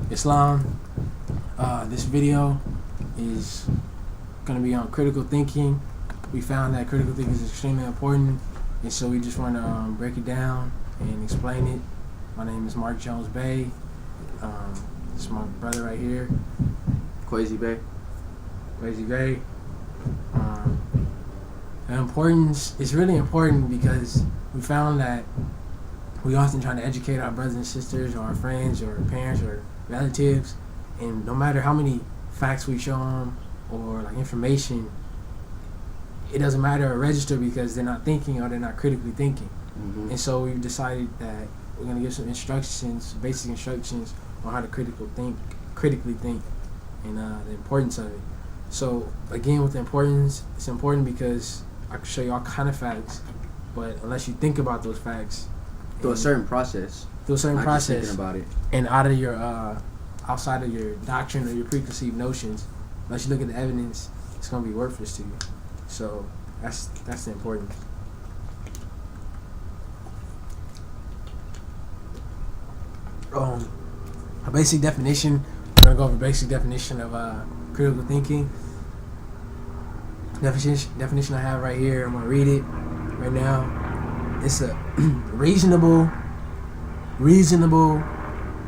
Islam. This video is going to be on critical thinking. We found that critical thinking is extremely important, and so we just want to break it down and explain it. My name is Mark Jones Bay. This is my brother right here, Kwesi Bay. The importance is really important because we found that we often try to educate our brothers and sisters or our friends or parents or relatives, and no matter how many facts we show them or like information, it doesn't matter or register because they're not thinking or they're not critically thinking. Mm-hmm. And so we've decided that we're going to give some instructions, basic instructions on how to critically think and the importance of it. So again, with the importance, it's important because I can show you all kind of facts, but unless you think about those facts Through a certain process. Just thinking about it. And out of your outside of your doctrine or your preconceived notions, unless you look at the evidence, it's gonna be worthless to you. So that's the importance. A basic definition. I'm gonna go over a basic definition of critical thinking. Definition I have right here. I'm gonna read it right now. It's a reasonable,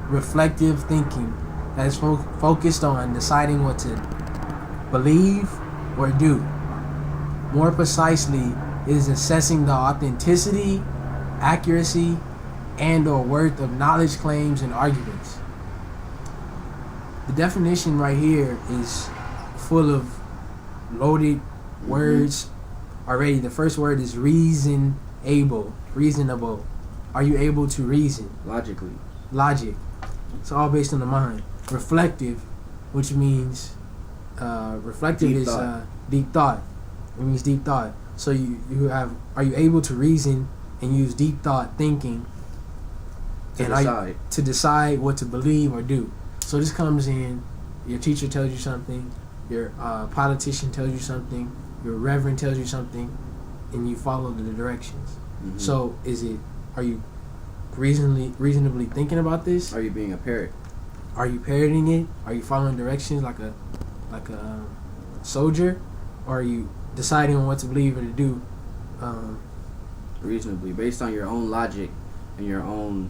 reflective thinking that is focused on deciding what to believe or do. More precisely, it is assessing the authenticity, accuracy, and or worth of knowledge claims and arguments. The definition right here is full of loaded words already. The first word is reasonable. Are you able to reason? Logic. It's all based on the mind. Reflective, which means reflective Deep is thought. Deep thought. It means deep thought. So you have, are you able to reason and use deep thought thinking to decide what to believe or do? So this comes in, your teacher tells you something, your politician tells you something, your reverend tells you something, and you follow the directions. Mm-hmm. So are you reasonably thinking about this? Are you being a parrot? Are you parroting it? Are you following directions like a soldier? Or are you deciding on what to believe or to do? Reasonably, based on your own logic and your own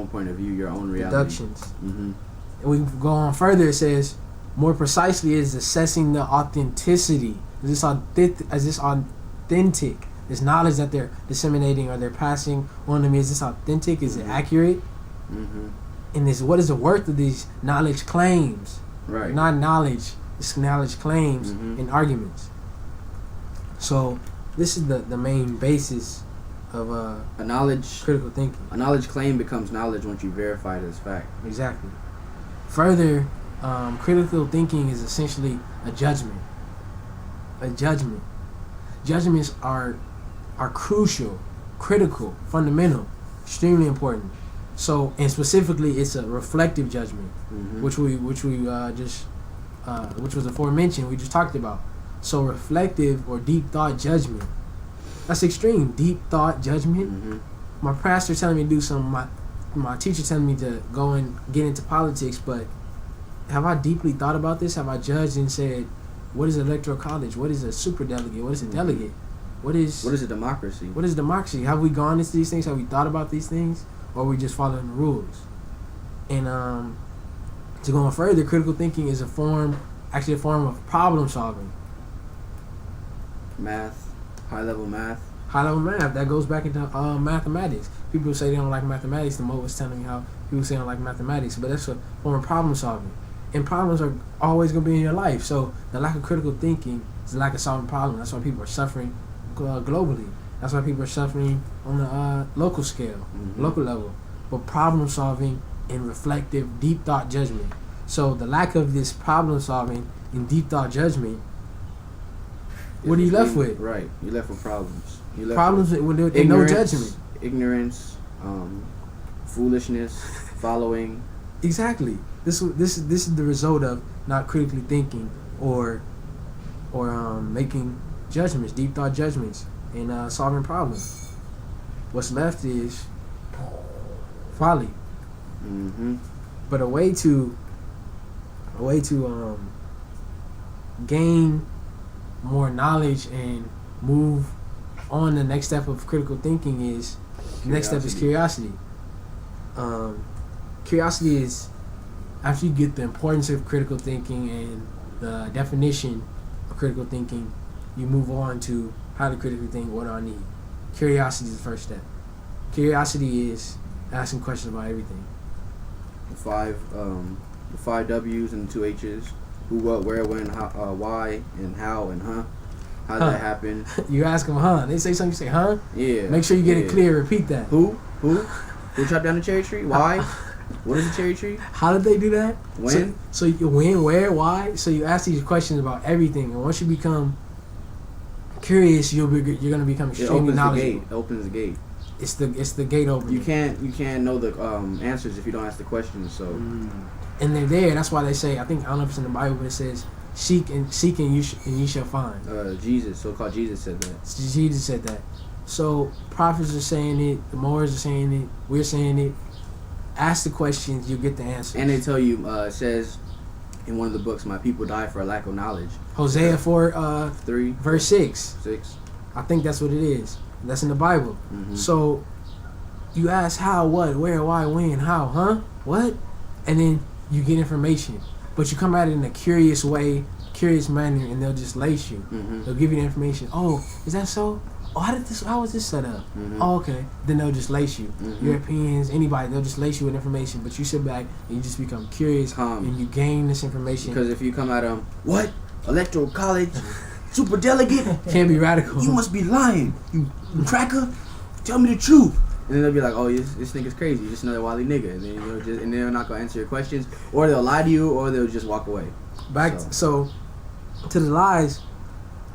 point of view, your own reality. Deductions. Mm-hmm. And we go on further. It says, more precisely, is assessing the authenticity. Is this authentic? This knowledge that they're disseminating or they're passing on to me, is this authentic? Is it accurate? Mm-hmm. And what is the worth of these knowledge claims? Right. Not knowledge. It's knowledge claims and arguments. So this is the main basis of a knowledge critical thinking. A knowledge claim becomes knowledge once you verify it as fact. Exactly. Further, critical thinking is essentially a judgment. Judgments are crucial, critical, fundamental, extremely important. So, and specifically, it's a reflective judgment, which was aforementioned. We just talked about. So, reflective or deep thought judgment. That's extreme. Deep thought judgment. Mm-hmm. My pastor telling me to do something. My teacher telling me to go and get into politics, but have I deeply thought about this? Have I judged and said, what is electoral college? What is a superdelegate? What is a delegate? What is a democracy? What is democracy? Have we gone into these things? Have we thought about these things? Or are we just following the rules? And to go on further, critical thinking is a form of problem solving. Math, high level math. That goes back into mathematics. People say they don't like mathematics. The Mo was telling me how people say they don't like mathematics, but that's a form of problem solving. And problems are always going to be in your life. So the lack of critical thinking is the lack of solving problems. That's why people are suffering globally. That's why people are suffering on the local scale, local level. But problem solving and reflective, deep thought judgment. So the lack of this problem solving and deep thought judgment, what are you left with? Right, you're left with problems. Problems with no judgment. Ignorance, foolishness, following. Exactly. This is the result of not critically thinking or making judgments, deep thought judgments, and solving problems. What's left is folly. Mm-hmm. But a way to gain more knowledge and move on the next step of critical thinking is the next step is curiosity. Curiosity is after you get the importance of critical thinking and the definition of critical thinking, you move on to how to critically think. What do I need? Curiosity is the first step. Curiosity is asking questions about everything. The five W's and the 2 H's. Who, what, where, when, how, why, and how, and how did that happen? You ask them, huh? They say something, you say, huh? Yeah. Make sure you get it clear. Repeat that. Who chopped down the cherry tree? Why? What is a cherry tree? How did they do that? When? So you when, where, why? So you ask these questions about everything, and once you become curious, you're gonna become extremely knowledgeable. It opens the gate. It's the gate opener. You can't know the answers if you don't ask the questions. So. And they're there. That's why they say. I don't know if it's in the Bible, but it says, "Seek and you shall find." So-called Jesus said that. Jesus said that. So prophets are saying it. The Moors are saying it. We're saying it. Ask the questions, you get the answers. And they tell you, it says in one of the books, "My people die for a lack of knowledge." Hosea 4, 3, verse 6. 6. I think that's what it is. That's in the Bible. Mm-hmm. So you ask how, what, where, why, when, how, huh, what, and then you get information. But you come at it in a curious way, curious manner, and they'll just lace you. Mm-hmm. They'll give you the information. Oh, is that so? Oh, how was this set up? Mm-hmm. Oh, okay. Then they'll just lace you. Mm-hmm. Europeans, anybody, they'll just lace you with information. But you sit back and you just become curious and you gain this information. Because if you come at them, what? Electoral college? Super delegate? Can't be radical. You must be lying. You cracker? Tell me the truth. And then they'll be like, oh, this nigga's crazy. You're just another wily nigga. And then they're not going to answer your questions. Or they'll lie to you, or they'll just walk away. So to the lies,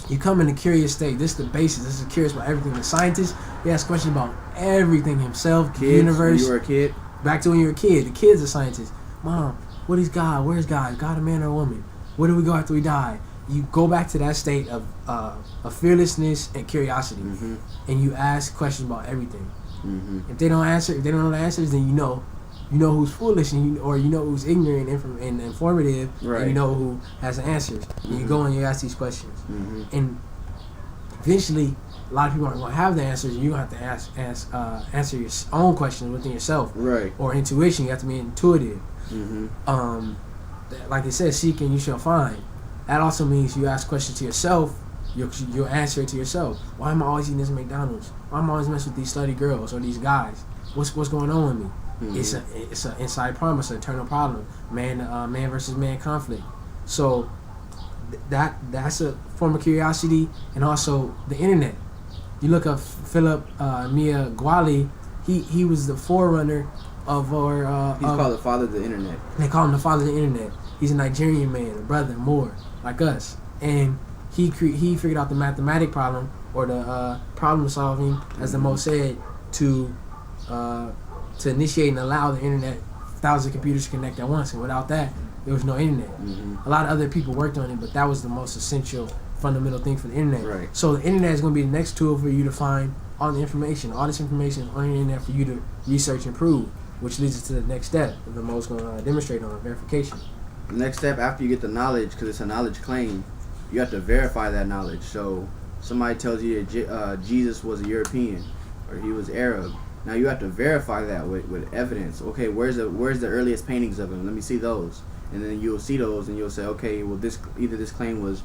you come in a curious state. This is the basis. This is curious about everything. The scientist, he asks questions about everything himself, the universe. When you were a kid. Back to when you were a kid. The kid's a scientist. Mom, what is God? Where's God? Is God a man or a woman? Where do we go after we die? You go back to that state of fearlessness and curiosity, mm-hmm. and you ask questions about everything. Mm-hmm. If they don't know the answers, then you know who's foolish, or you know who's ignorant and informative, right. and you know who has the answers. Mm-hmm. And you go and you ask these questions, mm-hmm. and eventually, a lot of people aren't going to have the answers. You're going to have to answer your own questions within yourself, right? Or intuition. You have to be intuitive. Mm-hmm. Like it says, seek and you shall find. That also means you ask questions to yourself. You'll answer it to yourself. Why am I always eating this McDonald's? Why am I always messing with these slutty girls or these guys? What's going on with me? Mm-hmm. It's an inside problem. It's an internal problem. Man versus man conflict. So that's a form of curiosity, and also the internet. You look up Philip Mia Gwali. He was the forerunner of our. He's called the father of the internet. They call him the father of the internet. He's a Nigerian man, a brother, Moor, like us, and he figured out the mathematic problem, or the problem solving, as the most said, to initiate and allow the internet, thousands of computers to connect at once, and without that, there was no internet. Mm-hmm. A lot of other people worked on it, but that was the most essential, fundamental thing for the internet. Right. So the internet is going to be the next tool for you to find all this information on the internet for you to research and prove, which leads us to the next step that the most going to demonstrate on, verification. The next step after you get the knowledge, because it's a knowledge claim, you have to verify that knowledge. So somebody tells you that Jesus was a European or he was Arab. Now you have to verify that with evidence. Okay, where's the earliest paintings of him? Let me see those. And then you'll see those, and you'll say, okay, well, either this claim was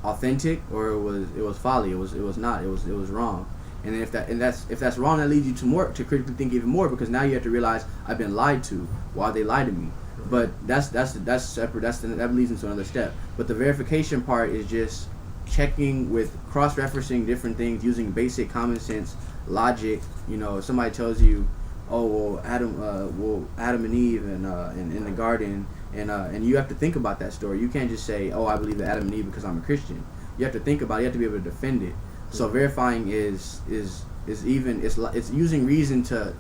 authentic or it was folly. It was not. It was wrong. And then if that's wrong, that leads you to critically think even more, because now you have to realize I've been lied to. Why they lied to me? But that's separate. That leads into another step. But the verification part is just checking with cross-referencing different things using basic common sense logic. If somebody tells you, oh well, Adam and Eve and in the garden, and you have to think about that story. You can't just say, oh, I believe that Adam and Eve because I'm a Christian. You have to think about it. You have to be able to defend it. So verifying is using reason to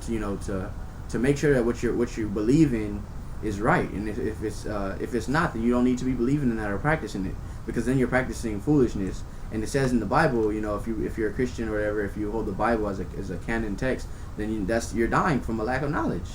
make sure that what you believe in is right, and if it's not, then you don't need to be believing in that or practicing it, because then you're practicing foolishness. And it says in the Bible, if you're a Christian or whatever, if you hold the Bible as a canon text, then you're dying from a lack of knowledge.